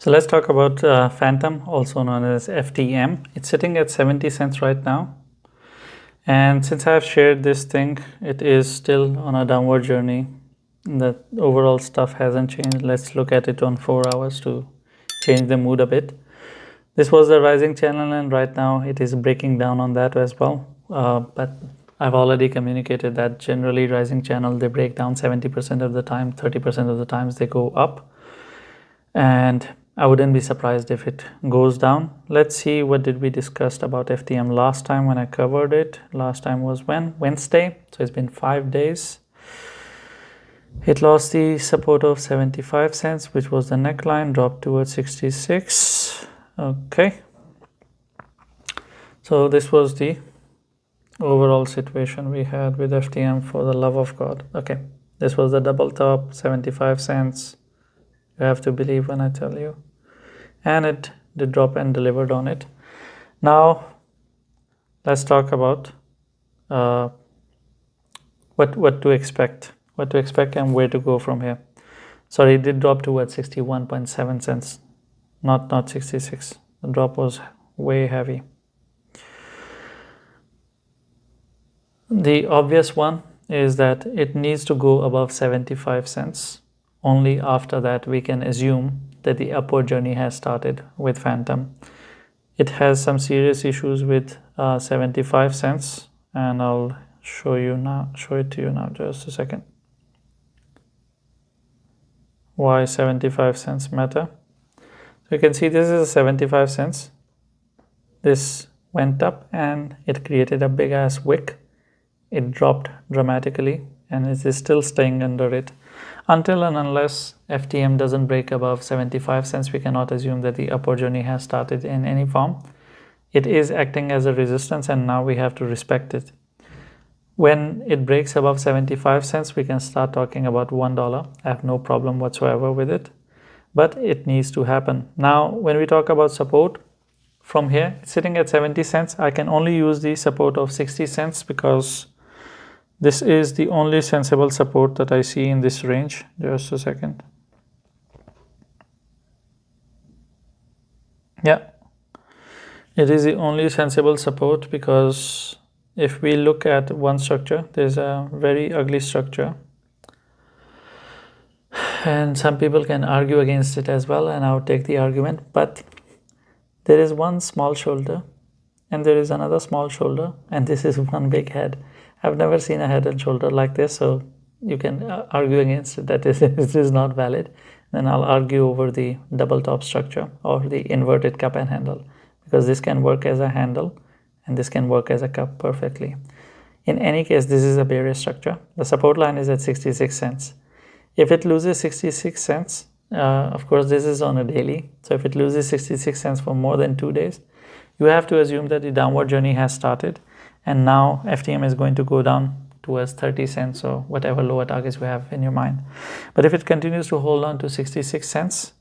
So let's talk about Fantom, also known as FTM. It's sitting at 70 cents right now. And since I've shared this thing, it is still on a downward journey. The overall stuff hasn't changed. Let's look at it on 4 hours to change the mood a bit. This was the rising channel, and right now it is breaking down on that as well. But I've already communicated that generally rising channel, they break down 70% of the time, 30% of the times they go up. And I wouldn't be surprised if it goes down. Let's see, what did we discuss about FTM last time when I covered it. Last time was when? Wednesday. So it's been 5 days. It lost the support of 75 cents, which was the neckline, dropped towards 66. Okay. So this was the overall situation we had with FTM, for the love of God. Okay. This was the double top, 75 cents. You have to believe when I tell you. And it did drop and delivered on it. Now, let's talk about what to expect. What to expect and where to go from here. Sorry, it did drop towards 61.7 cents, not 66. The drop was way heavy. The obvious one is that it needs to go above 75 cents. Only after that we can assume that the upward journey has started with Fantom. It has some serious issues with 75 cents, and I'll show it to you now, just a second. Why 75 cents matter? So you can see this is 75 cents. This went up and it created a big ass wick. It dropped dramatically and it is still staying under it. Until and unless FTM doesn't break above 75 cents, we cannot assume that the upward journey has started in any form. It is acting as a resistance, and now we have to respect it. When it breaks above 75 cents, we can start talking about $1. I have no problem whatsoever with it, but it needs to happen. Now, when we talk about support, from here, it's sitting at 70 cents. I can only use the support of 60 cents because this is the only sensible support that I see in this range. Just a second. Yeah, it is the only sensible support, because if we look at one structure, there's a very ugly structure. And some people can argue against it as well, and I would take the argument. But there is one small shoulder, and there is another small shoulder, and this is one big head. I've never seen a head and shoulder like this, so you can argue against it that this is not valid. Then I'll argue over the double top structure or the inverted cup and handle, because this can work as a handle and this can work as a cup perfectly. In any case, this is a bearish structure. The support line is at 66 cents. If it loses 66 cents, of course this is on a daily, so if it loses 66 cents for more than 2 days, you have to assume that the downward journey has started. And now FTM is going to go down towards 30 cents or whatever lower targets you have in your mind. But if it continues to hold on to 66 cents,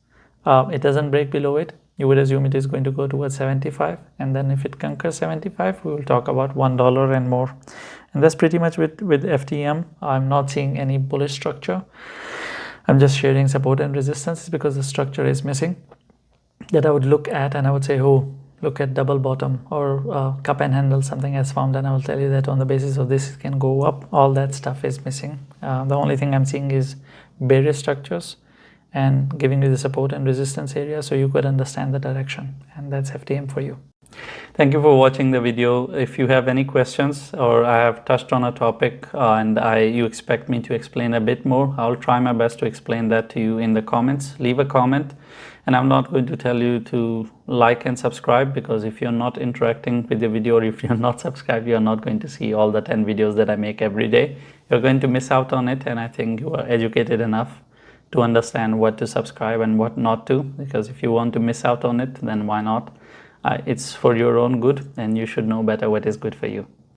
it doesn't break below it, you would assume it is going to go towards 75. And then if it conquers 75, we will talk about $1 and more. And that's pretty much with FTM. I'm not seeing any bullish structure. I'm just sharing support and resistance because the structure is missing that I would look at, and I would say, oh, look at double bottom or cup and handle, something has found, and I will tell you that on the basis of this it can go up. All that stuff is missing. The only thing I'm seeing is bearish structures and giving you the support and resistance area so you could understand the direction, and that's FTM for you. Thank you for watching the video. If you have any questions or I have touched on a topic and you expect me to explain a bit more, I'll try my best to explain that to you in the comments. Leave a comment. And I'm not going to tell you to like and subscribe, because if you're not interacting with the video or if you're not subscribed, you're not going to see all the 10 videos that I make every day. You're going to miss out on it, and I think you are educated enough to understand what to subscribe and what not to, because if you want to miss out on it, then why not? It's for your own good, and you should know better what is good for you.